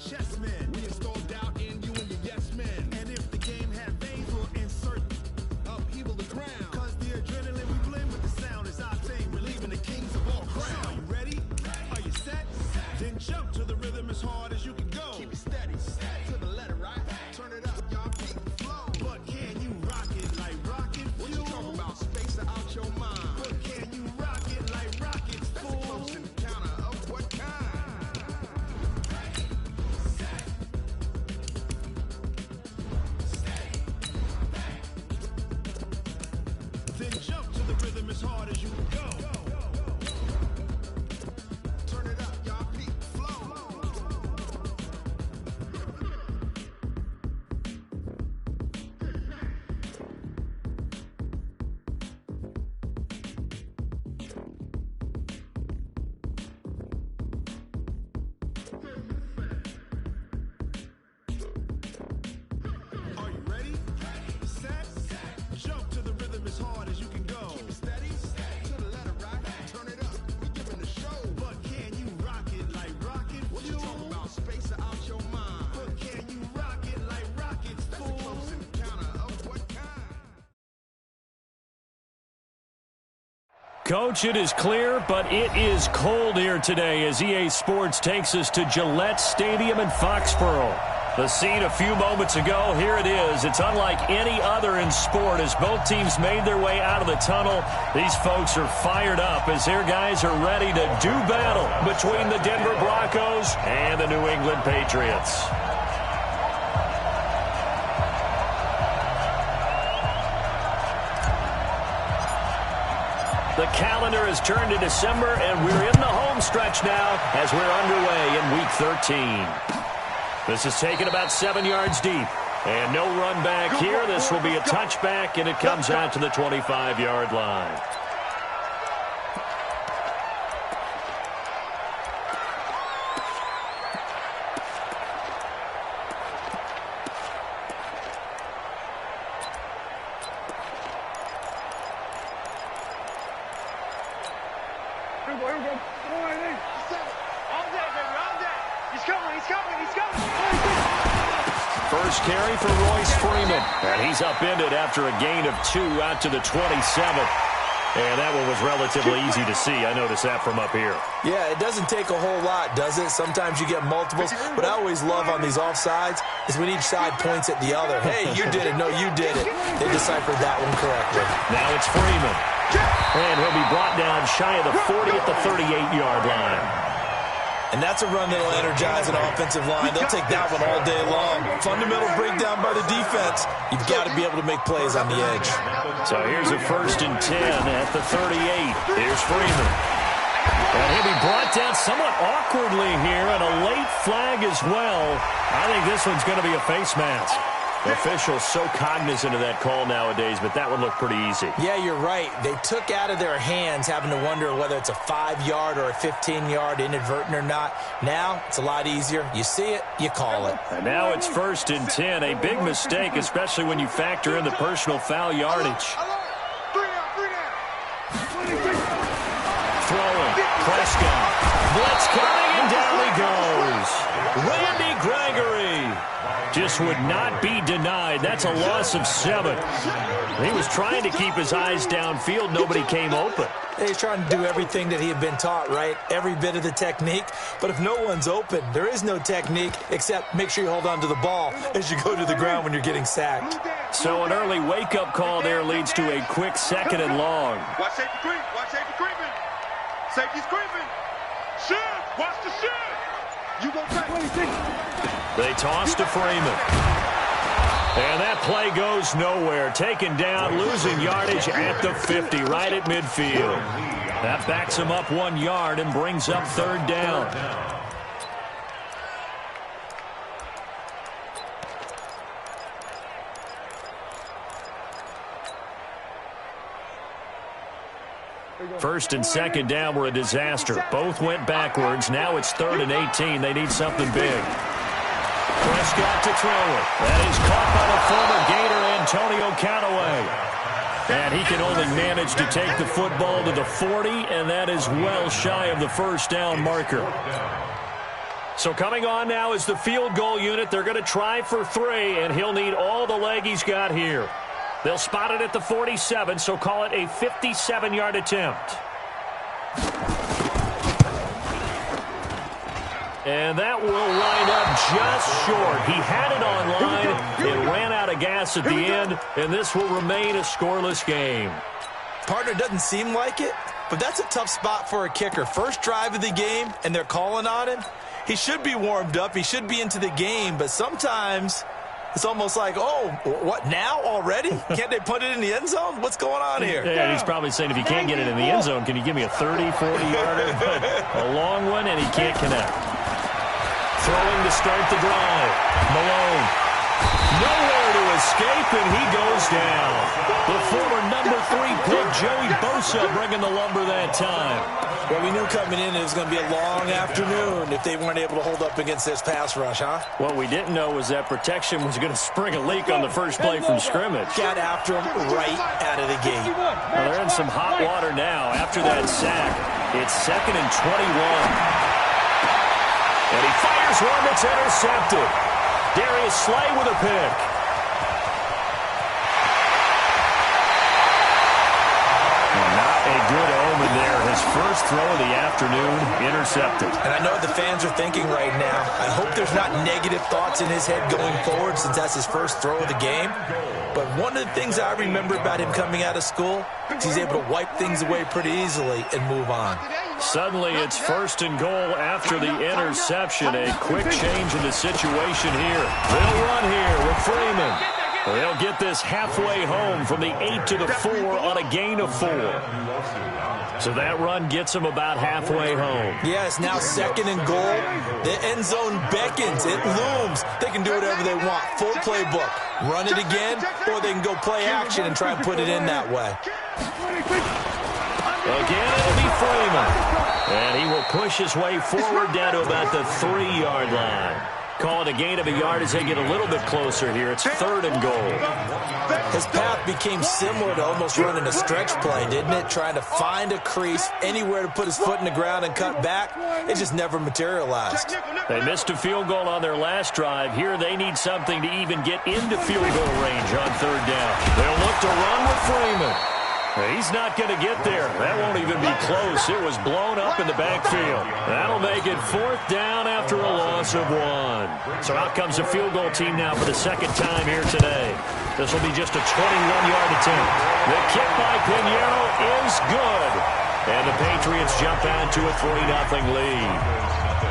Chessmen, we install doubt in you and your yes men. And if the game had veins, we'll insert upheaval the ground. Cause the adrenaline we blend with the sound is octane, relieving the kings of all crowns. Are you ready? Are you set? Then jump to the rhythm as hard as you can go. Keep it steady, to the letter, right? Turn it up, y'all, keep the flow. But can you rock it like rocket fuel? What you talking about? Space out your mind. But can you rock it like rockets, fool? That's a close encounter of what kind? Then jump to the rhythm as hard as you can go. Turn it up, y'all, peak flow. Are you ready? Set? Jump to the rhythm as hard as you can go. Keep it steady, to the letter, right? Turn it up, we giving the show. But can you rock it like rocket fuel? What you talking about? Space out your mind. But can you rock it like rockets, fool? That's a close encounter of what kind? Coach, it is clear, but it is cold here today as EA Sports takes us to Gillette Stadium in Foxborough. The scene a few moments ago, here it is. It's unlike any other in sport as both teams made their way out of the tunnel. These folks are fired up as their guys are ready to do battle between the Denver Broncos and the New England Patriots. The calendar has turned to December, and we're in the home stretch now as we're underway in Week 13. This is taken about 7 yards deep. And no run back here. This will be a touchback, and it comes out to the 25-yard line. First carry for Royce Freeman. And he's upended after a gain of 2 out to the 27. And that one was relatively easy to see. I noticed that from up here. Yeah, it doesn't take a whole lot, does it? Sometimes you get multiples. What I always love on these offsides is when each side points at the other. Hey, you did it. No, you did it. They deciphered that one correctly. Now it's Freeman. And he'll be brought down shy of the 40 at the 38-yard line. And that's a run that'll energize an offensive line. They'll take that one all day long. Fundamental breakdown by the defense. You've got to be able to make plays on the edge. So here's a 1st and 10 at the 38. Here's Freeman. And he'll be brought down somewhat awkwardly here, and a late flag as well. I think this one's going to be a face mask. Officials so cognizant of that call nowadays, but that would look pretty easy. Yeah, you're right. They took out of their hands having to wonder whether it's a 5-yard or a 15-yard inadvertent or not. Now, it's a lot easier. You see it, you call it. And now it's 1st and 10. A big mistake, especially when you factor in the personal foul yardage. Throwing. Prescott. Blitz coming, and down he goes. Randy Gregory just would not be denied. That's a loss of 7. He was trying to keep his eyes downfield. Nobody came open. He's trying to do everything that he had been taught, right? Every bit of the technique. But if no one's open, there is no technique except make sure you hold on to the ball as you go to the ground when you're getting sacked. So an early wake-up call there leads to a quick 2nd and long. Watch safety creep. Watch safety creeping. Safety's creeping. Shoot. Watch the shoot. You go back. They toss to Freeman. And that play goes nowhere. Taken down, losing yardage at the 50, right at midfield. That backs him up 1 yard and brings up 3rd down. First and 2nd down were a disaster. Both went backwards. Now it's 3rd and 18. They need something big. Prescott to throw it. That is caught by the former Gator Antonio Callaway. And he can only manage to take the football to the 40, and that is well shy of the 1st down marker. So coming on now is the field goal unit. They're going to try for 3, and he'll need all the leg he's got here. They'll spot it at the 47, so call it a 57-yard attempt. And that will wind up just short. He had it on line. It ran out of gas at the end, and this will remain a scoreless game. Partner, doesn't seem like it, but that's a tough spot for a kicker. First drive of the game, and they're calling on him. He should be warmed up. He should be into the game, but sometimes it's almost like, oh, what, now already? Can't they put it in the end zone? What's going on here? Yeah, he's probably saying, if you can't get it in the end zone, can you give me a 30, 40-yarder? A long one, and he can't connect. Throwing to start the drive. Malone. Nowhere to escape, and he goes down. The former number 3 pick, Joey Bosa, bringing the lumber that time. Well, we knew coming in it was going to be a long afternoon if they weren't able to hold up against this pass rush, huh? What we didn't know was that protection was going to spring a leak on the first play from scrimmage. Got after him right out of the gate. Well, they're in some hot water now after that sack. It's 2nd and 21. And he fires one that's intercepted. Darius Slay with a pick. Not a good omen there. His first throw of the afternoon intercepted. And I know what the fans are thinking right now. I hope there's not negative thoughts in his head going forward since that's his first throw of the game. But one of the things I remember about him coming out of school is he's able to wipe things away pretty easily and move on. Suddenly it's 1st and goal after the interception. A quick change in the situation here. They'll run here with Freeman. They'll get this halfway home from the 8 to the 4 on a gain of 4. So that run gets them about halfway home. Yes, now 2nd and goal. The end zone beckons. It looms. They can do whatever they want. Full playbook. Run it again, or they can go play action and try and put it in that way. Again, it'll be Freeman. And he will push his way forward down to about the 3-yard line. Call it a gain of a yard as they get a little bit closer here. It's 3rd and goal. His path became similar to almost running a stretch play, didn't it? Trying to find a crease, anywhere to put his foot in the ground and cut back. It just never materialized. They missed a field goal on their last drive. Here they need something to even get into field goal range on 3rd down. They'll look to run with Freeman. He's not going to get there. That won't even be close. It was blown up in the backfield. That'll make it 4th down after a loss of 1. So out comes the field goal team now for the 2nd time here today. This will be just a 21-yard attempt. The kick by Pinheiro is good. And the Patriots jump out to a 3-0 lead.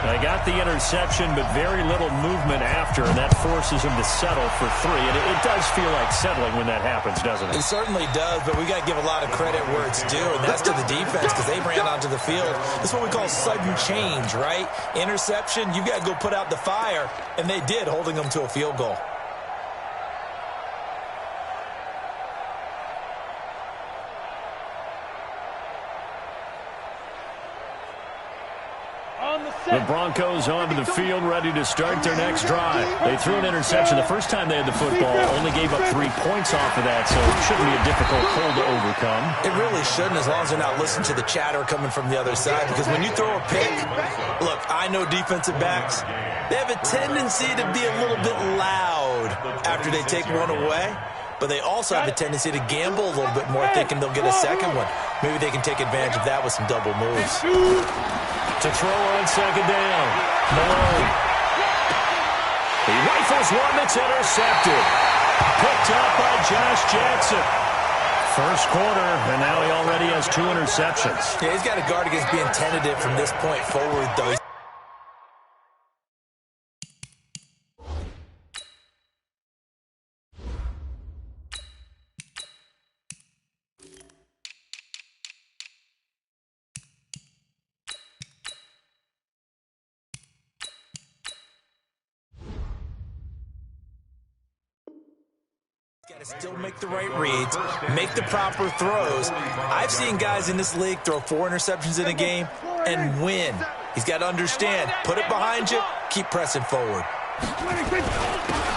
They got the interception, but very little movement after, and that forces them to settle for 3. And it does feel like settling when that happens, doesn't it? It certainly does, but we got to give a lot of credit where it's due, and that's to the defense because they ran onto the field. That's what we call sudden change, right? Interception, you've got to go put out the fire, and they did, holding them to a field goal. The Broncos onto the field, ready to start their next drive. They threw an interception the first time they had the football, only gave up 3 points off of that, so it shouldn't be a difficult hole to overcome. It really shouldn't, as long as they're not listening to the chatter coming from the other side, because when you throw a pick, look, I know defensive backs, they have a tendency to be a little bit loud after they take one away, but they also have a tendency to gamble a little bit more, thinking they'll get a second one. Maybe they can take advantage of that with some double moves. To throw on 2nd down. Malone. He rifles one that's intercepted. Picked up by Josh Jackson. First quarter, and now he already has 2 interceptions. Yeah, he's got to guard against being tentative from this point forward, though. Got to still make the right reads, make the proper throws. I've seen guys in this league throw 4 interceptions in a game and win. He's got to understand, put it behind you, keep pressing forward.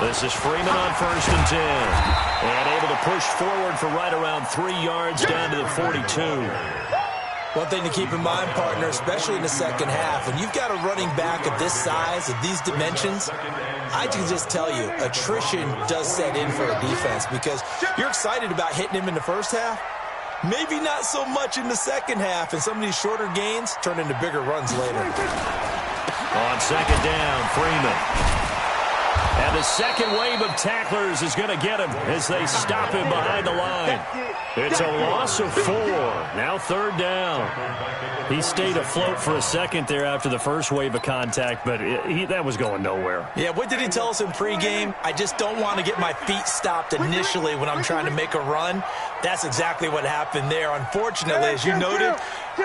This is Freeman on 1st and 10. And able to push forward for right around 3 yards down to the 42. One thing to keep in mind, partner, especially in the second half, when you've got a running back of this size, of these dimensions, I can just tell you, attrition does set in for a defense because you're excited about hitting him in the first half. Maybe not so much in the second half, and some of these shorter gains turn into bigger runs later. On second down, Freeman. And the second wave of tacklers is going to get him as they stop him behind the line. It's a loss of 4. Now third down. He stayed afloat for a second there after the first wave of contact, but that was going nowhere. Yeah, what did he tell us in pregame? I just don't want to get my feet stopped initially when I'm trying to make a run. That's exactly what happened there. Unfortunately, as you noted,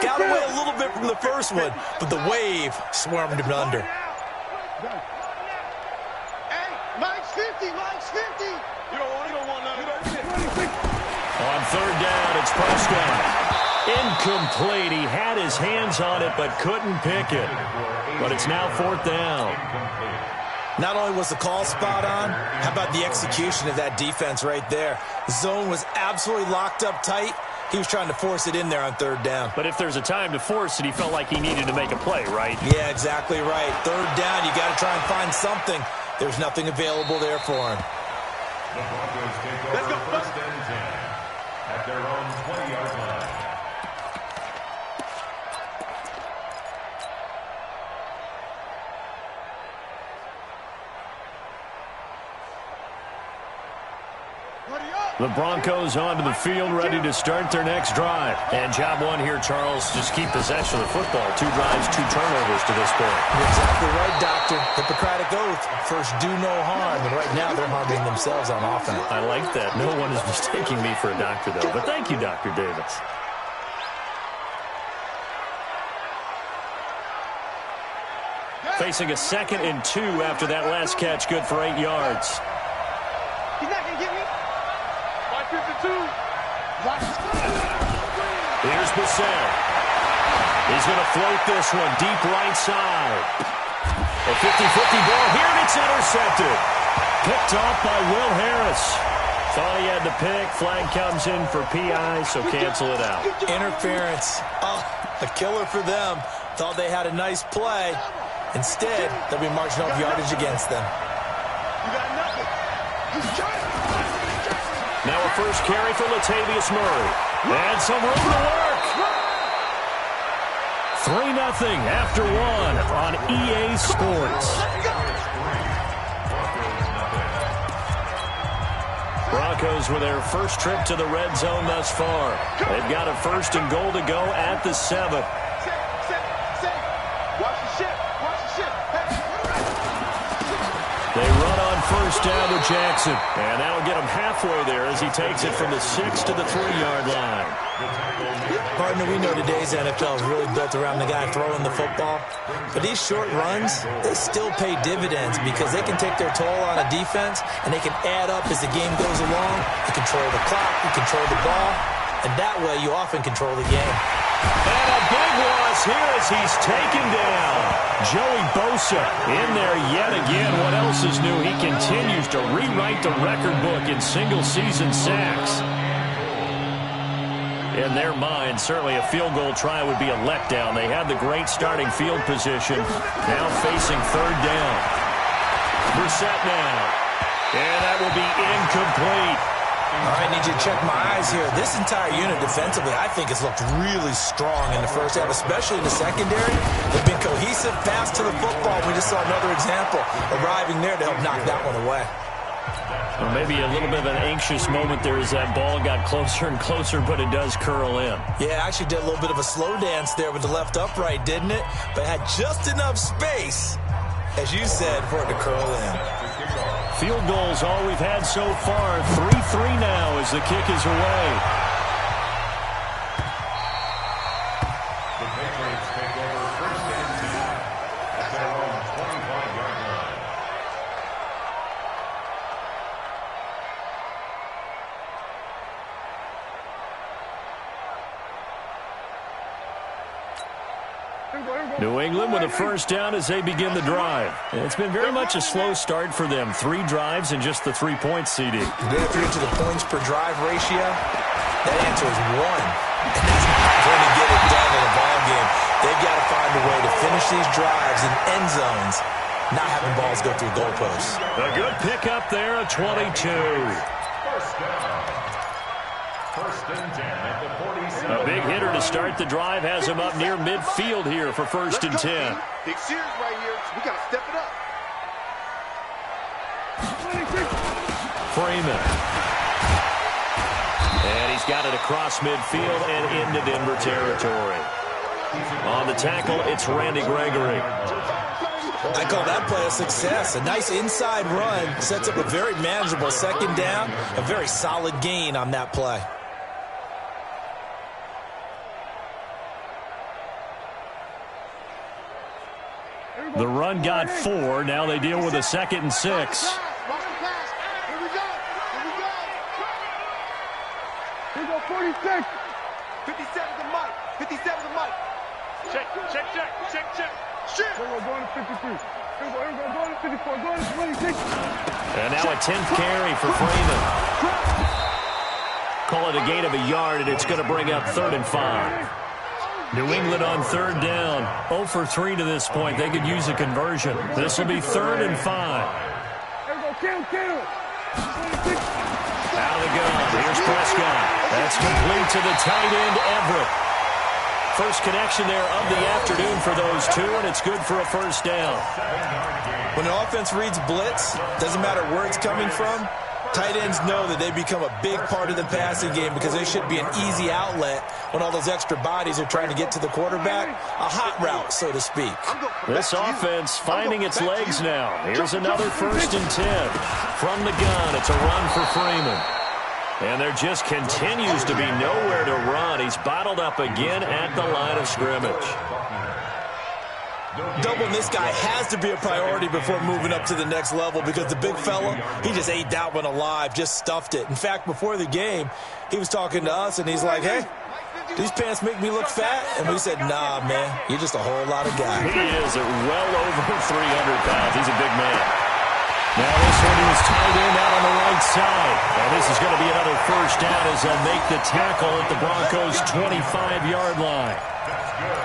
got away a little bit from the first one, but the wave swarmed him under. On third down, it's Prescott. Incomplete. He had his hands on it but couldn't pick it. But it's now fourth down. Not only was the call spot on, how about the execution of that defense right there? The zone was absolutely locked up tight. He was trying to force it in there on third down. But if there's a time to force it, he felt like he needed to make a play, right? Yeah, exactly right. Third down, you got to try and find something. There's nothing available there for him. Let's go. First and 10 at their own 20-yard line. The Broncos onto the field, ready to start their next drive. And job one here, Charles, just keep possession of the football. 2 drives, 2 turnovers to this point. You're exactly right, Doctor. Hippocratic oath. First, do no harm. And right now, they're harming themselves on offense. I like that. No one is mistaking me for a doctor, though. But thank you, Dr. Davis. Facing a 2nd and 2 after that last catch, good for 8 yards. He's not going to get me. 552. Here's Bissell. He's going to float this one deep right side. A 50-50 ball here, and it's intercepted. Picked off by Will Harris. Thought he had the pick. Flag comes in for PI, so cancel it out. Interference. Oh, a killer for them. Thought they had a nice play. Instead, they'll be marching off yardage against them. You got nothing. Now a first carry for Latavius Murray. And some room to work. 3-0 after 1 on EA Sports. Broncos with their first trip to the red zone thus far. They've got a 1st and goal to go at the 7. Watch the ship. Watch the ship. They run on first down to Jackson. And that'll get him halfway there as he takes it from the 6 to the 3-yard line. Partner, we know today's NFL is really built around the guy throwing the football. But these short runs, they still pay dividends because they can take their toll on a defense and they can add up as the game goes along. You control the clock, you control the ball, and that way you often control the game. And a big loss here as he's taken down. Joey Bosa in there yet again. What else is new? He continues to rewrite the record book in single-season sacks. In their mind, certainly a field goal try would be a letdown. They had the great starting field position. Now facing third down. Brissett now. And that will be incomplete. All right, need you to check my eyes here. This entire unit defensively, I think, has looked really strong in the first half, especially in the secondary. They've been cohesive, fast to the football. We just saw another example arriving there to help knock that one away. Well, maybe a little bit of an anxious moment there as that ball got closer and closer, but it does curl in. Yeah, actually did a little bit of a slow dance there with the left upright, didn't it? But had just enough space, as you said, for it to curl in. Field goals all we've had so far. 3-3 now as the kick is away. The Patriots take over 1st and 10 at their own 25-yard line. New England with a first down as they begin the drive. It's been very much a slow start for them. 3 drives and just the 3 points, CD. Then if you're into the points per drive ratio, that answer is 1. And that's not going to get it done in a ball game. They've got to find a way to finish these drives in end zones, not having balls go through goalposts. A good pickup there, a 22. A big hitter to start the drive has him up near midfield here for 1st and 10. Big series right here. We got to step it up. Freeman. And he's got it across midfield and into Denver territory. On the tackle, it's Randy Gregory. I call that play a success. A nice inside run sets up a very manageable 2nd down. A very solid gain on that play. The run got 4. Now they deal with a 2nd and 6. Here we go. Here we go, 46. 57 to Mike. 57 to Mike. Check. Shit. Here we go, going to 53. Here we go, going to 54. Going to 26. And now a 10th carry for Freeman. Call it a gain of a yard, and it's going to bring up 3rd and 5. New England on 3rd down. 0 for 3 to this point. They could use a conversion. This will be 3rd and 5. Here we go, kill. 26. Out of the gun. Here's Prescott. That's complete to the tight end, Everett. First connection there of the afternoon for those two, and it's good for a 1st down. When an offense reads blitz, doesn't matter where it's coming from, tight ends know that they become a big part of the passing game because they should be an easy outlet when all those extra bodies are trying to get to the quarterback. A hot route, so to speak. This offense finding its legs now. Here's another 1st and 10. From the gun, it's a run for Freeman. And there just continues to be nowhere to run. He's bottled up again at the line of scrimmage. Doubling this guy has to be a priority before moving up to the next level because the big fella, he just ate that one alive, just stuffed it. In fact, before the game, he was talking to us, and he's like, hey, these pants make me look fat? And we said, nah, man, you're just a whole lot of guy. He is at well over 300 pounds. He's a big man. Now this one is tight end out on the right side. And this is going to be another 1st down as they'll make the tackle at the Broncos' 25-yard line.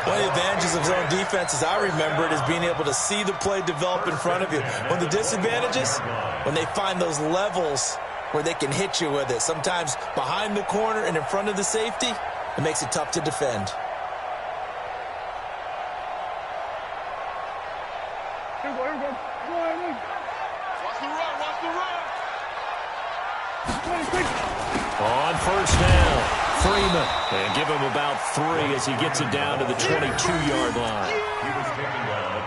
One of the advantages of zone defense, as I remember it, is being able to see the play develop in front of you. One of the disadvantages, when they find those levels where they can hit you with it, sometimes behind the corner and in front of the safety, it makes it tough to defend. Here we go. Watch the run. 26. On 1st down, Freeman. And give him about 3 as he gets it down to the 22-yard line.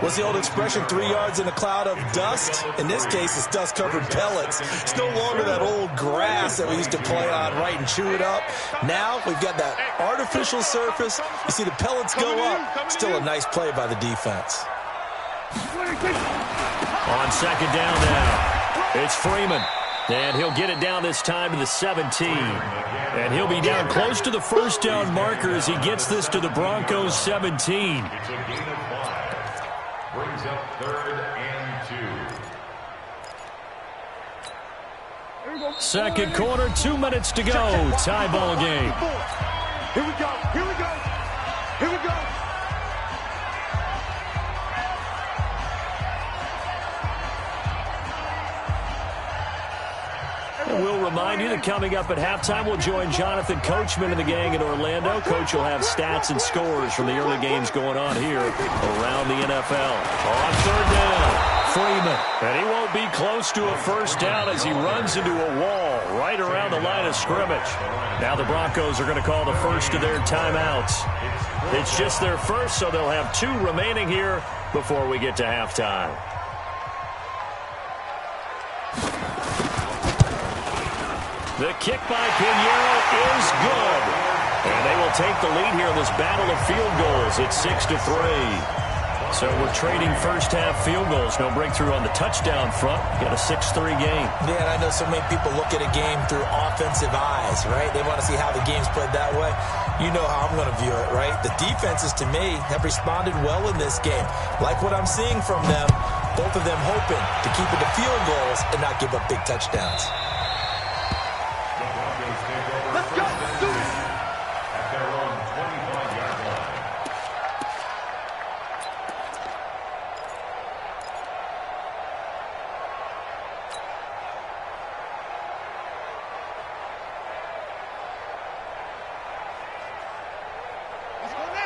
What's the old expression, 3 yards in a cloud of dust? In this case, it's dust-covered pellets. It's no longer that old grass that we used to play on, right, and chew it up. Now we've got that artificial surface. You see the pellets go up. Still a nice play by the defense. 26. On 2nd down now, it's Freeman. And he'll get it down this time to the 17. And he'll be down close to the 1st down marker as he gets this to the Broncos' 17. It's a gain of 5. Brings up 3rd and 2. Second quarter, 2 minutes to go. Tie ball game. Here we go. We'll remind you that coming up at halftime, we'll join Jonathan Coachman and the gang in Orlando. Coach will have stats and scores from the early games going on here around the NFL. On 3rd down, Freeman. And he won't be close to a 1st down as he runs into a wall right around the line of scrimmage. Now the Broncos are going to call the first of their timeouts. It's just their first, so they'll have 2 remaining here before we get to halftime. The kick by Pinheiro is good. And they will take the lead here in this battle of field goals. It's 6-3. So we're trading first-half field goals. No breakthrough on the touchdown front. Got a 6-3 game. Yeah, and I know so many people look at a game through offensive eyes, right? They want to see how the game's played that way. You know how I'm going to view it, right? The defenses, to me, have responded well in this game. Like what I'm seeing from them, both of them hoping to keep it to field goals and not give up big touchdowns. Let's go. Do it. At their own 25-yard line.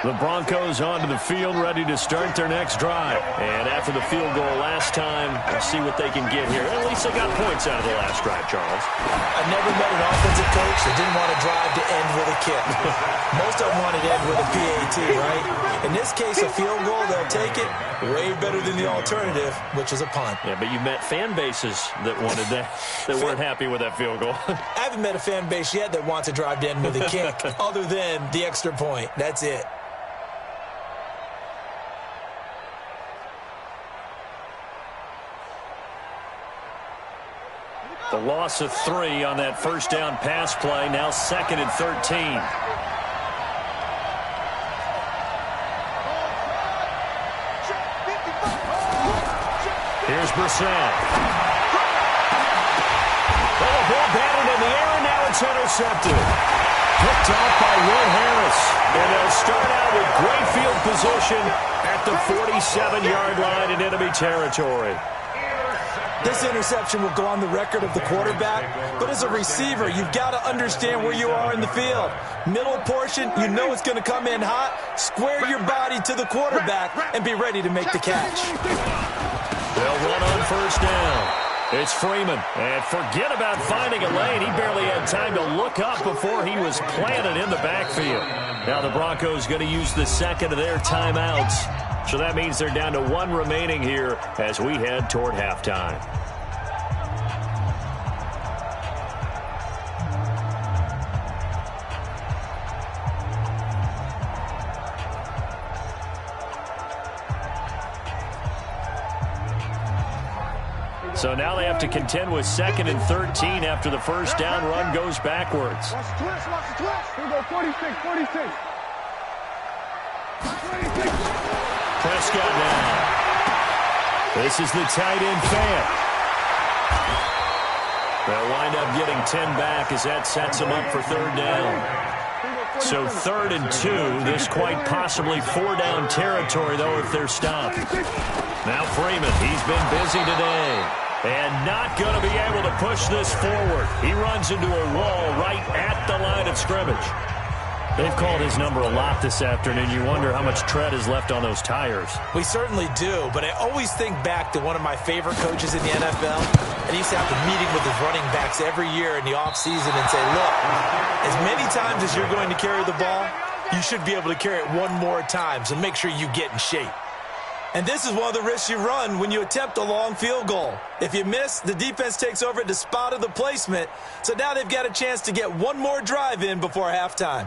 The Broncos onto the field, ready to start their next drive. And after the field goal last time, we'll see what they can get here. At least they got points out of the last drive, Charles. I've never met an offensive coach that didn't want to drive to end with a kick. Most of them wanted to end with a PAT, right? In this case, a field goal, they'll take it. Way better than the alternative, which is a punt. Yeah, but you met fan bases that wanted that, that weren't happy with that field goal. I haven't met a fan base yet that wants to drive to end with a kick, other than the extra point. That's it. The loss of 3 on that first down pass play. Now 2nd and 13. Here's Brissett. Well, the ball batted in the air, and now it's intercepted. Picked off by Will Harris. And they'll start out with great field position at the 47-yard line in enemy territory. This interception will go on the record of the quarterback, but as a receiver, you've got to understand where you are in the field. Middle portion, you know it's going to come in hot. Square your body to the quarterback and be ready to make the catch. They'll run on first down. It's Freeman. And forget about finding a lane. He barely had time to look up before he was planted in the backfield. Now the Broncos going to use the second of their timeouts. So that means they're down to 1 remaining here as we head toward halftime. So now they have to contend with 2nd and 13 after the first down run goes backwards. Watch the twist, watch the twist. Here we go, 46, 46. 26. Prescott now. This is the tight end fan. They'll wind up getting 10 back as that sets them up for 3rd down. So 3rd and 2. This quite possibly 4-down territory, though, if they're stopped. Now Freeman, he's been busy today. And not going to be able to push this forward. He runs into a wall right at the line of scrimmage. They've called his number a lot this afternoon. You wonder how much tread is left on those tires. We certainly do, but I always think back to one of my favorite coaches in the NFL, and he used to have a meeting with his running backs every year in the offseason and say, look, as many times as you're going to carry the ball, you should be able to carry it 1 more time, so make sure you get in shape. And this is one of the risks you run when you attempt a long field goal. If you miss, the defense takes over at the spot of the placement. So now they've got a chance to get 1 more drive in before halftime.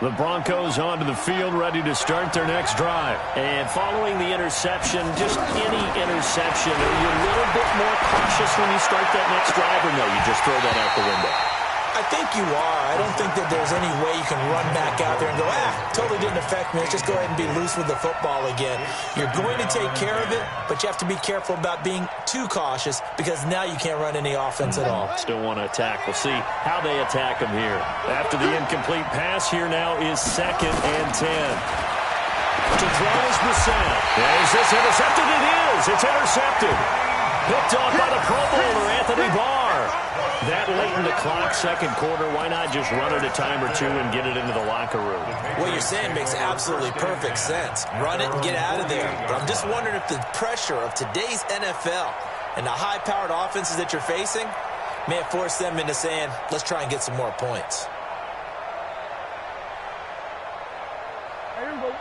The Broncos onto the field, ready to start their next drive. And following the interception, just any interception, are you a little bit more cautious when you start that next drive, or no, you just throw that out the window? I think you are. I don't think that there's any way you can run back out there and go, totally didn't affect me. Let's just go ahead and be loose with the football again. You're going to take care of it, but you have to be careful about being too cautious because now you can't run any offense at all. Still want to attack. We'll see how they attack them here. After the incomplete pass, here now is 2nd and 10. To throw is Brissett. Is this intercepted? It is. It's intercepted. Picked off by the Pro Bowler, Anthony Barr. That late in the clock, 2nd quarter, why not just run it a time or 2 and get it into the locker room? What you're saying makes absolutely perfect sense. Run it and get out of there. But I'm just wondering if the pressure of today's NFL and the high-powered offenses that you're facing may have forced them into saying, let's try and get some more points.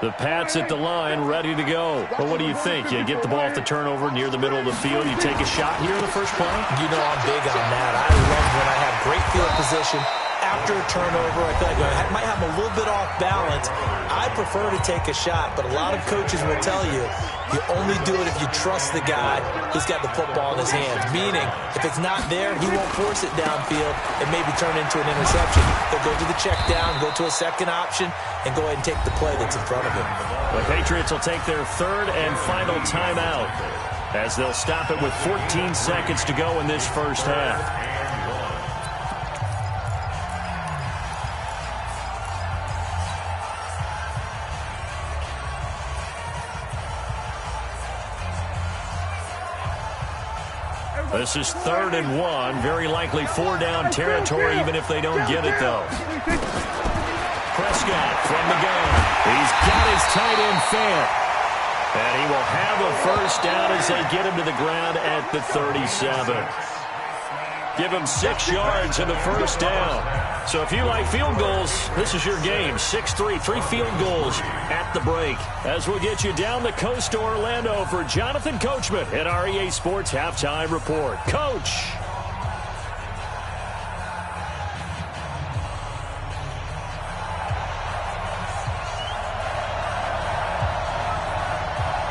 The Pats at the line, ready to go. But what do you think? You get the ball off the turnover near the middle of the field. You take a shot here in the first play? You know I'm big on that. I love when I have great field position. After a turnover, I feel like I might have a little bit off balance. I prefer to take a shot, but a lot of coaches will tell you, you only do it if you trust the guy who's got the football in his hands. Meaning, if it's not there, he won't force it downfield and maybe turn into an interception. He'll go to the check down, go to a second option, and go ahead and take the play that's in front of him. The Patriots will take their 3rd and final timeout as they'll stop it with 14 seconds to go in this first half. This is 3rd and 1. Very likely 4-down territory, even if they don't get it, though. Prescott from the gun. He's got his tight end fan. And he will have a first down as they get him to the ground at the 37. Give him 6 yards and the first down. So if you like field goals, this is your game. 6-3, 3 field goals at the break. As we'll get you down the coast to Orlando for Jonathan Coachman at our EA Sports Halftime Report. Coach.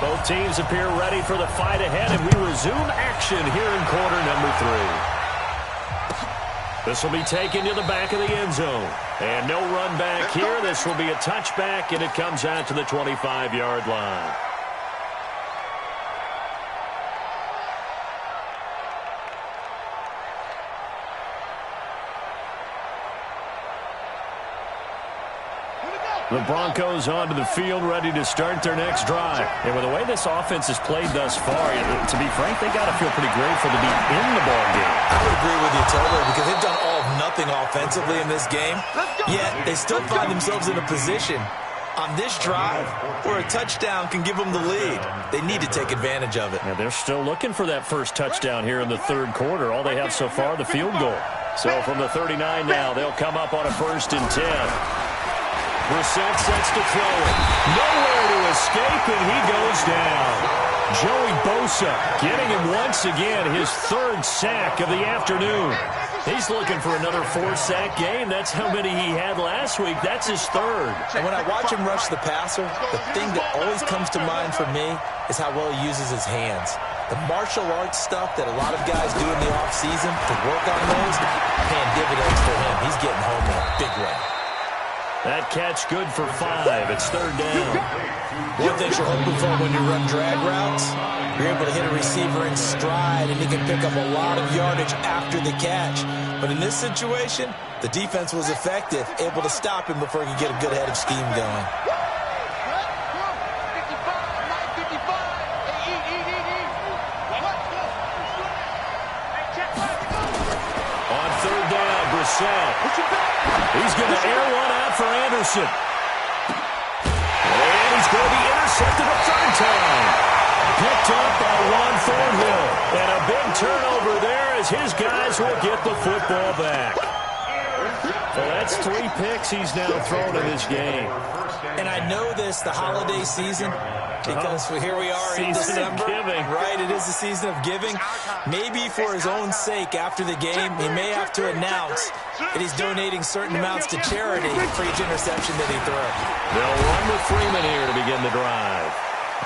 Both teams appear ready for the fight ahead, and we resume action here in quarter number 3. This will be taken to the back of the end zone. And no run back here. This will be a touchback, and it comes out to the 25-yard line. The Broncos onto the field, ready to start their next drive. And with the way this offense has played thus far, to be frank, they got to feel pretty grateful to be in the ball game. I would agree with you totally, because they've done all of nothing offensively in this game, yet they still find themselves in a position on this drive where a touchdown can give them the lead. They need to take advantage of it. And they're still looking for that first touchdown here in the third quarter. All they have so far, the field goal. So from the 39 now, they'll come up on a 1st and 10. Brissett sets to throw it. Nowhere to escape, and he goes down. Joey Bosa getting him once again, his 3rd sack of the afternoon. He's looking for another 4-sack game. That's how many he had last week. That's his 3rd. And when I watch him rush the passer, the thing that always comes to mind for me is how well he uses his hands. The martial arts stuff that a lot of guys do in the offseason to work on those, paying dividends for him. He's getting home in a big way. That catch good for 5. It's 3rd down. One thing you're hoping for when you run drag routes, you're able to hit a receiver in stride, and he can pick up a lot of yardage after the catch. But in this situation, the defense was effective, able to stop him before he could get a good head of steam going. On 3rd down, Brissett. He's going to air one out for Anderson. And he's going to be intercepted a 3rd time. Picked up by Juan Thornhill. And a big turnover there as his guys will get the football back. So that's 3 picks he's now thrown in this game. And I know this, the holiday season, because here we are in December. Right, it is the season of giving. Maybe for his own sake after the game, he may have to announce that he's donating certain amounts to charity for each interception that he throws. They'll run with Freeman here to begin the drive.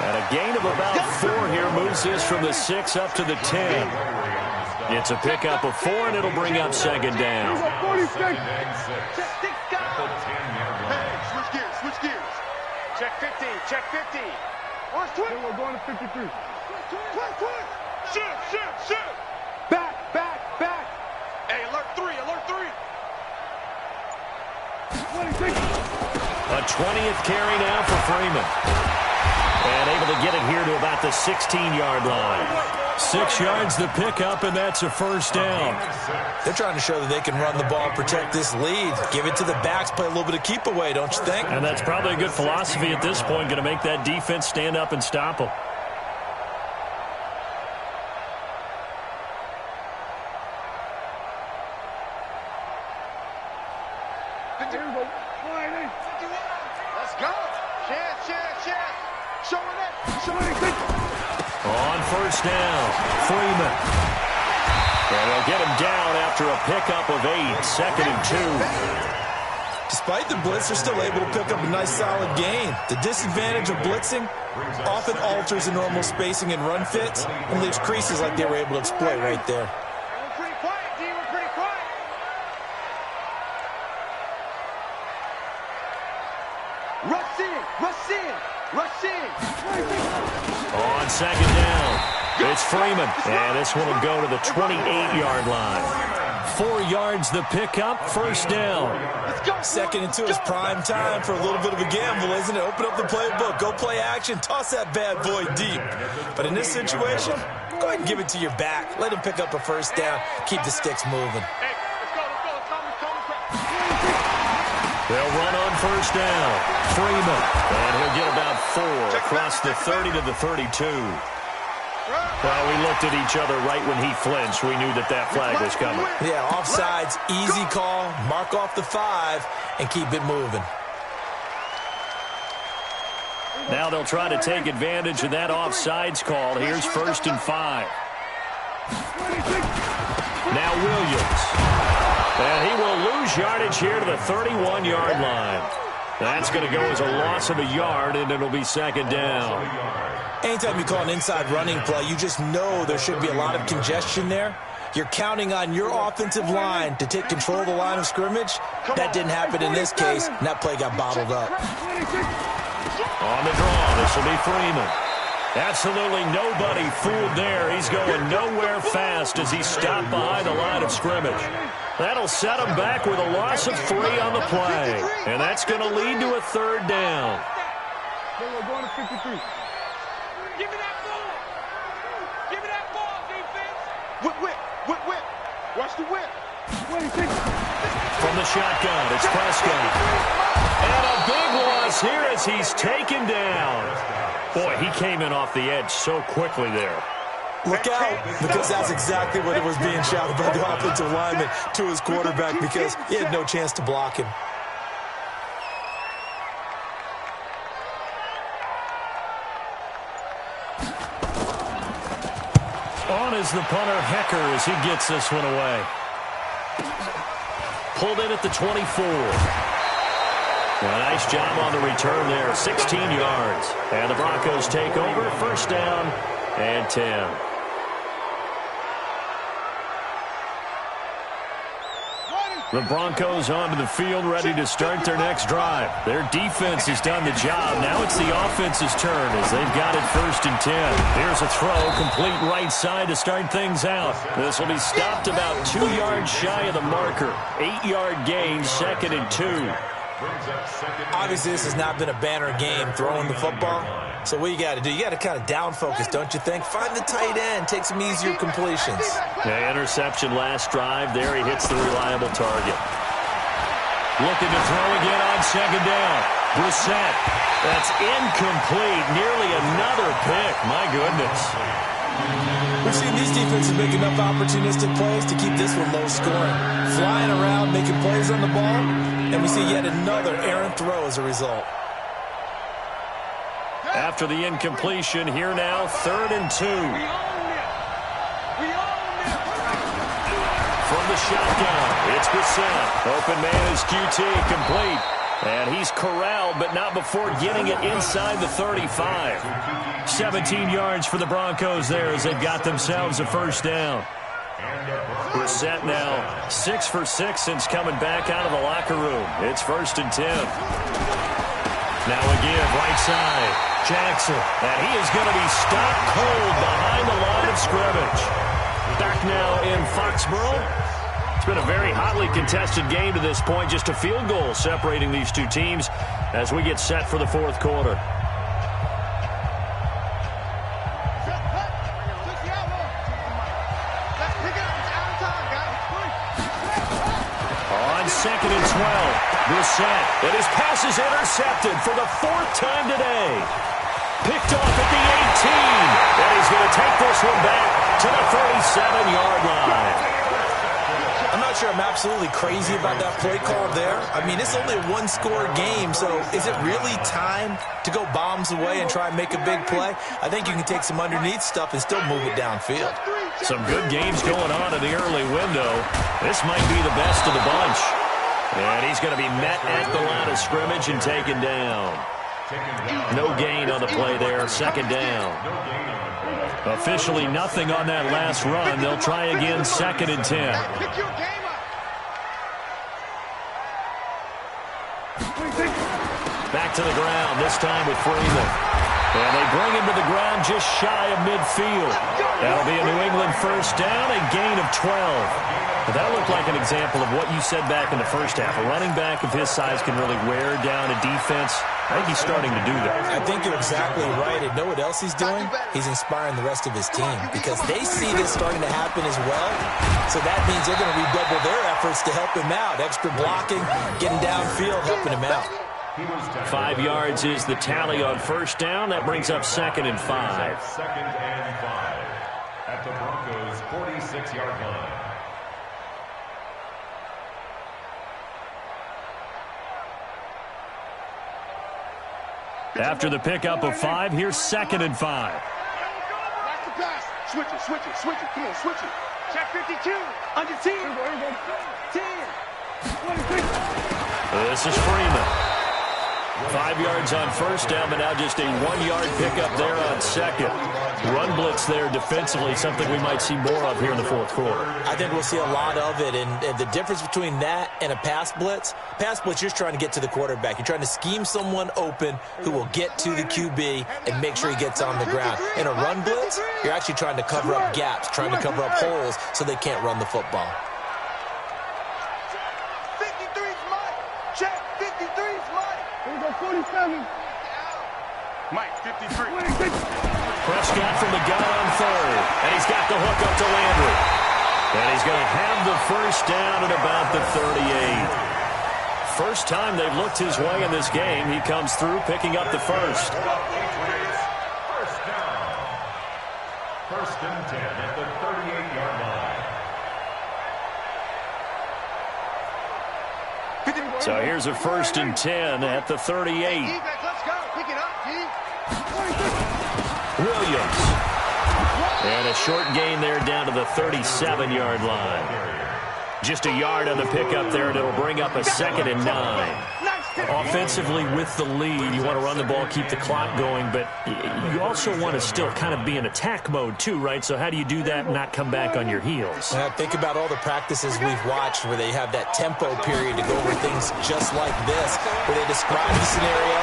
And a gain of about 4 here moves this from the 6 up to the 10. It's a pickup of 4, and it'll bring up 2nd down. Switch gears, switch gears. Check 50, check 50. We're going to 53. Shoot. Back. Hey, alert 3. 26. A 20th carry now for Freeman. And able to get it here to about the 16-yard line. 6 yards the pickup, and that's a 1st down. They're trying to show that they can run the ball, protect this lead. Give it to the backs, play a little bit of keep away, don't you think? And that's probably a good philosophy at this point, going to make that defense stand up and stop them. Let's go. Chance. Showing it. On 1st down, Freeman. And they'll get him down after a pickup of 8, 2nd and 2. Despite the blitz, they're still able to pick up a nice solid gain. The disadvantage of blitzing often alters the normal spacing and run fits and leaves creases like they were able to exploit right there. We're pretty quiet, D. We're pretty quiet. Rush in. On 2nd down, it's Freeman. And this one will go to the 28-yard line. 4 yards the pickup, 1st down. 2nd and 2 is prime time for a little bit of a gamble, isn't it? Open up the playbook, go play action, toss that bad boy deep. But in this situation, go ahead and give it to your back. Let him pick up a 1st down, keep the sticks moving. Hey, let's go. They'll run on first down. Freeman. And he'll get about 4 across the 30 to the 32. Well, we looked at each other right when he flinched. We knew that that flag was coming. Yeah, offsides, easy call. Mark off the 5 and keep it moving. Now they'll try to take advantage of that offsides call. Here's 1st and 5. Now Williams. And he will lose yardage here to the 31-yard line. That's going to go as a loss of a yard, and it'll be 2nd down. Anytime you call an inside running play, you just know there should be a lot of congestion there. You're counting on your offensive line to take control of the line of scrimmage. That didn't happen in this case, and that play got bottled up. On the draw, this will be Freeman. Absolutely nobody fooled there. He's going nowhere fast as he's stopped behind the line of scrimmage. That'll set him back with a loss of 3 on the play. And that's going to lead to a 3rd down. Going to 53. Give me that ball. Give me that ball, defense. Whip. Watch the whip. 26. From the shotgun, it's Prescott. And a big loss here as he's taken down. Boy, he came in off the edge so quickly there. Look out, because that's exactly what it was being shouted by the offensive lineman to his quarterback because he had no chance to block him. On is the punter, Hecker, as he gets this one away. Pulled in at the 24. A nice job on the return there, 16 yards. And the Broncos take over, 1st down and 10. The Broncos onto the field, ready to start their next drive. Their defense has done the job. Now it's the offense's turn as they've got it 1st and 10. Here's a throw, complete right side to start things out. This will be stopped about 2 yards shy of the marker. 8-yard gain, 2nd and 2. Obviously, this has not been a banner game throwing the football. So what you got to do, you got to kind of down focus, don't you think? Find the tight end, take some easier completions. Yeah, interception last drive. There he hits the reliable target. Looking to throw again on 2nd down. Brissett. That's incomplete. Nearly another pick. My goodness. We've seen these defenses make enough opportunistic plays to keep this one low scoring. Flying around, making plays on the ball, and we see yet another errant throw as a result. After the incompletion, here now, 3rd and 2. From the shotgun, it's Brissett. Open man is QT, complete. And he's corralled, but not before getting it inside the 35. 17 yards for the Broncos there as they've got themselves a 1st down. Brissett now 6 for 6 since coming back out of the locker room. It's 1st and 10. Now again, right side. Jackson, and he is going to be stopped cold behind the line of scrimmage. Back now in Foxborough. It's been a very hotly contested game to this point. Just a field goal separating these two teams as we get set for the 4th quarter. On 2nd and 12, Brissett, and his pass is intercepted for the 4th time today. Picked off at the 18, and he's going to take this one back to the 37-yard line. I'm not sure I'm absolutely crazy about that play call there. I mean, it's only a 1-score game, so is it really time to go bombs away and try and make a big play? I think you can take some underneath stuff and still move it downfield. Some good games going on in the early window. This might be the best of the bunch. And he's going to be met at the line of scrimmage and taken down. No gain on the play there, 2nd down. Officially nothing on that last run. They'll try again, 2nd and 10. Back to the ground, this time with Freeman. And they bring him to the ground just shy of midfield. That'll be a New England 1st down, a gain of 12. But that looked like an example of what you said back in the first half. A running back of his size can really wear down a defense. I think he's starting to do that. I think you're exactly right. And know what else he's doing? He's inspiring the rest of his team because they see this starting to happen as well. So that means they're going to redouble their efforts to help him out. Extra blocking, getting downfield, helping him out. 5 yards is the tally on first down. That brings up 2nd and 5. 2nd and 5 at the Broncos' 46-yard line. After the pickup of 5, here's 2nd and 5. Watch the pass. Switch it, switch it, switch it. Come on, switch it. Check 52. Under 10. 10. This is Freeman. 5 yards on first down, but now just a 1-yard pickup there on second. Run blitz there defensively, something we might see more of here in the fourth quarter. I think we'll see a lot of it, and the difference between that and a pass blitz, you're just trying to get to the quarterback. You're trying to scheme someone open who will get to the QB and make sure he gets on the ground. In a run blitz, you're actually trying to cover up gaps, trying to cover up holes so they can't run the football. 53's Mike. Check. 53's Mike. Here we go, 47. Mike, 53. Prescott from the gun on third, and he's got the hook up to Landry. And he's going to have the first down at about the 38. First time they've looked his way in this game. He comes through picking up the first. First down. 1st and 10 at the 38-yard line. So here's a 1st and 10 at the 38. Let's go. Pick it up, D. Williams. And a short gain there down to the 37-yard line. Just a yard on the pickup there, and it'll bring up a 2nd and 9. Offensively with the lead, you want to run the ball, keep the clock going, but you also want to still kind of be in attack mode too, right? So how do you do that and not come back on your heels? Think about all the practices we've watched where they have that tempo period to go over things just like this, where they describe the scenario,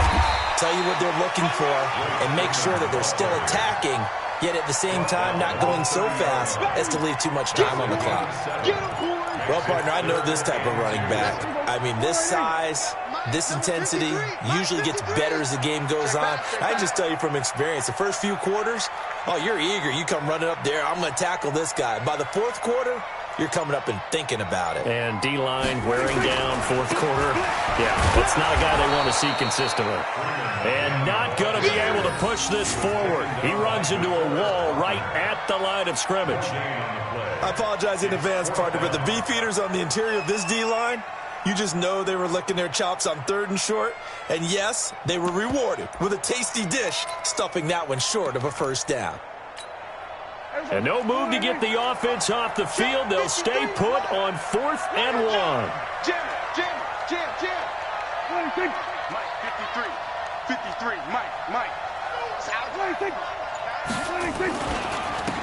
tell you what they're looking for, and make sure that they're still attacking, yet at the same time not going so fast as to leave too much time on the clock. Well, partner, I know this type of running back. I mean, this size, this intensity usually gets better as the game goes on. I just tell you from experience, the first few quarters, oh, you're eager. You come running up there, I'm going to tackle this guy. By the fourth quarter, you're coming up and thinking about it. And D-line wearing down fourth quarter. Yeah, that's not a guy they want to see consistently. And not going to be able to push this forward. He runs into a wall right at the line of scrimmage. I apologize in advance, partner, but the beefeaters on the interior of this D-line, you just know they were licking their chops on 3rd and short. And yes, they were rewarded with a tasty dish, stuffing that one short of a first down. And no move to get the offense off the field. They'll stay put on 4th and 1. Jam, jam, jam, jam. 26. Mike, 53. 53. Mike. 26. 26.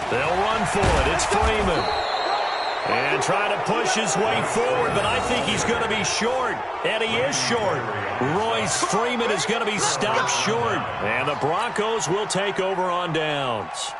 They'll run for it. It's Freeman. And trying to push his way forward, but I think he's going to be short. And he is short. Royce Freeman is going to be stopped short. And the Broncos will take over on downs.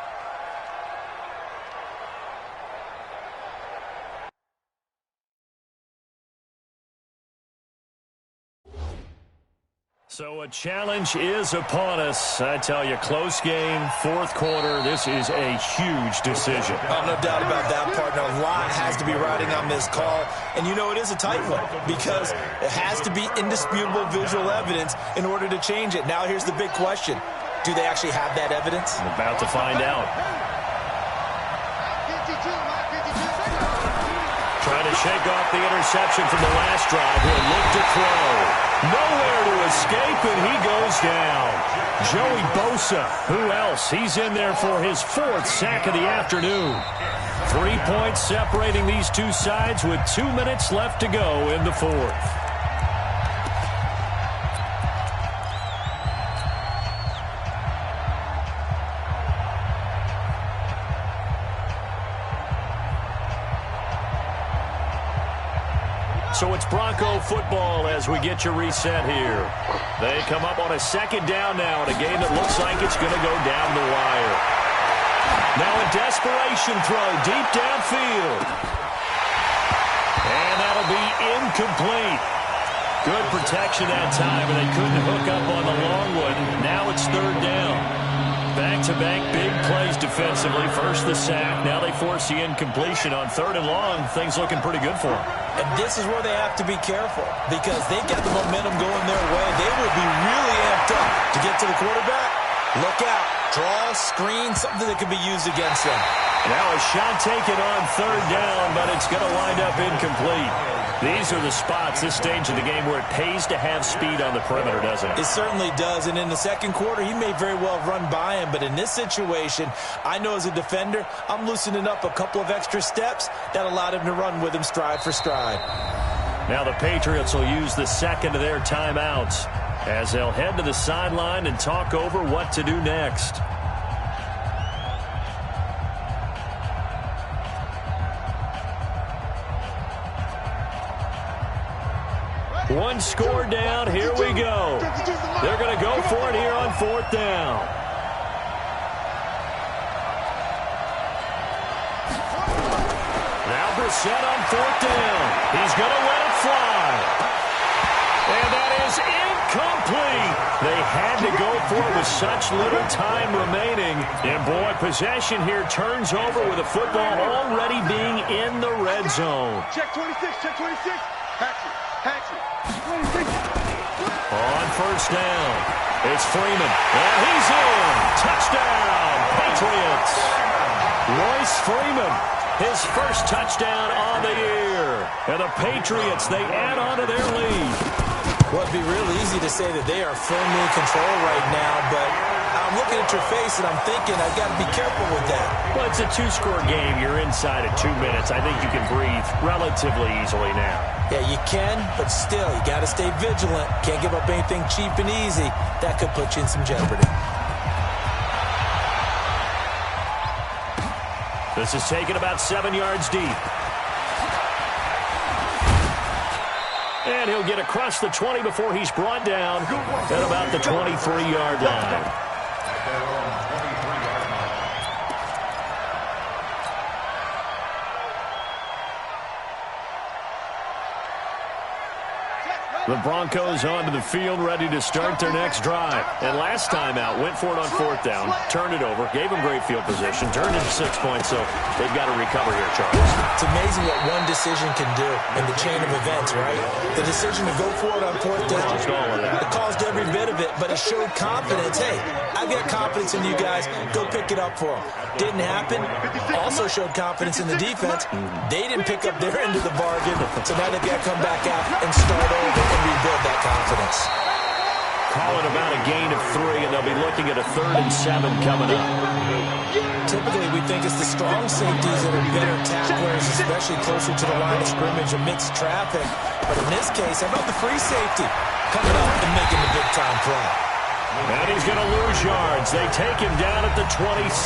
So a challenge is upon us. I tell you, close game, fourth quarter. This is a huge decision. Oh, no doubt about that, partner. A lot has to be riding on this call. And you know it is a tight one because it has to be indisputable visual evidence in order to change it. Now here's the big question. Do they actually have that evidence? I'm about to find out. 52, Mike, 52. Trying to shake off the interception from the last drive. He'll look to throw. Nowhere to escape, and he goes down. Joey Bosa, who else? He's in there for his 4th sack of the afternoon. 3 points separating these two sides with 2 minutes left to go in the 4th. So it's Bronco football as we get you reset here. They come up on a 2nd down now in a game that looks like it's going to go down the wire. Now a desperation throw deep downfield. And that'll be incomplete. Good protection that time, but they couldn't hook up on the long one. Now it's 3rd down. Back-to-back big plays defensively. First the sack. Now they force the incompletion on 3rd and long. Things looking pretty good for them. And this is where they have to be careful because they've got the momentum going their way. They will be really amped up to get to the quarterback. Look out. Draw, screen, something that can be used against them. Now a shot taken on 3rd down, but it's going to wind up incomplete. These are the spots, this stage of the game, where it pays to have speed on the perimeter, doesn't it? It certainly does, and in the second quarter, he may very well run by him, but in this situation, I know as a defender, I'm loosening up a couple of extra steps that allowed him to run with him stride for stride. Now the Patriots will use the second of their timeouts as they'll head to the sideline and talk over what to do next. One score down. Here we go. They're going to go for it here on 4th down. Now Brissett on 4th down. He's going to let it fly. And that is incomplete. They had to go for it with such little time remaining. And, boy, possession here turns over with a football already being in the red zone. Check 26, check 26. Hatchet. On 1st down, it's Freeman. And he's in. Touchdown, Patriots. Royce Freeman, his first touchdown on the year. And the Patriots, they add on to their lead. Well, it'd be real easy to say that they are firmly in control right now, but I'm looking at your face and I'm thinking I've got to be careful with that. Well, it's a 2-score game. You're inside at 2 minutes. I think you can breathe relatively easily now. Yeah, you can, but still, you got to stay vigilant. Can't give up anything cheap and easy. That could put you in some jeopardy. This is taken about 7 yards deep. And he'll get across the 20 before he's brought down at about the 23-yard line. The Broncos onto the field, ready to start their next drive. And last time out, went for it on 4th down, turned it over, gave them great field position, turned it to 6 points, so they've got to recover here, Charles. It's amazing what one decision can do in the chain of events, right? The decision to go for it on 4th down, it caused every bit of it, but it showed confidence. Hey, I've got confidence in you guys. Go pick it up for them. Didn't happen. Also showed confidence in the defense. They didn't pick up their end of the bargain, so now they've got to come back out and start over and rebuild that confidence. Call it about a gain of 3, and they'll be looking at a 3rd and 7 coming up. Typically, we think it's the strong safeties that are better tacklers, especially closer to the line of scrimmage amidst traffic. But in this case, how about the free safety coming up and making the big-time play? And he's going to lose yards. They take him down at the 26.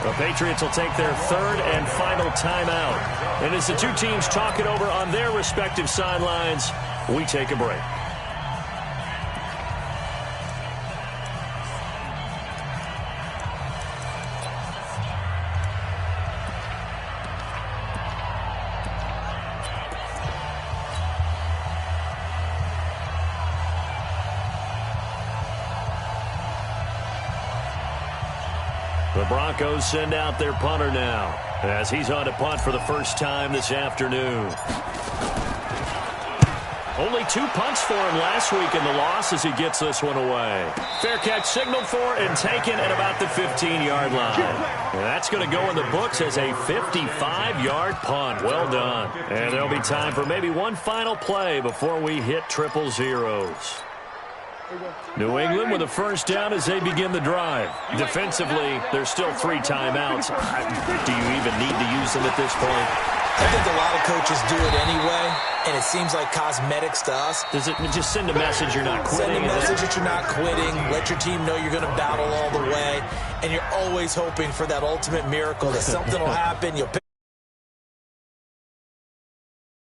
The Patriots will take their 3rd and final timeout. And as the two teams talk it over on their respective sidelines, we take a break. The Broncos send out their punter now as he's on to punt for the first time this afternoon. Only 2 punts for him last week in the loss as he gets this one away. Fair catch signaled for and taken at about the 15-yard line. And that's going to go in the books as a 55-yard punt. Well done. And there'll be time for maybe one final play before we hit 000. New England with a first down as they begin the drive. Defensively, there's still 3 timeouts. Do you even need to use them at this point? I think a lot of coaches do it anyway, and it seems like cosmetics to us. Does it just send a message you're not quitting? Send a message that you're not quitting. Let your team know you're going to battle all the way, and you're always hoping for that ultimate miracle that something will happen. You'll pick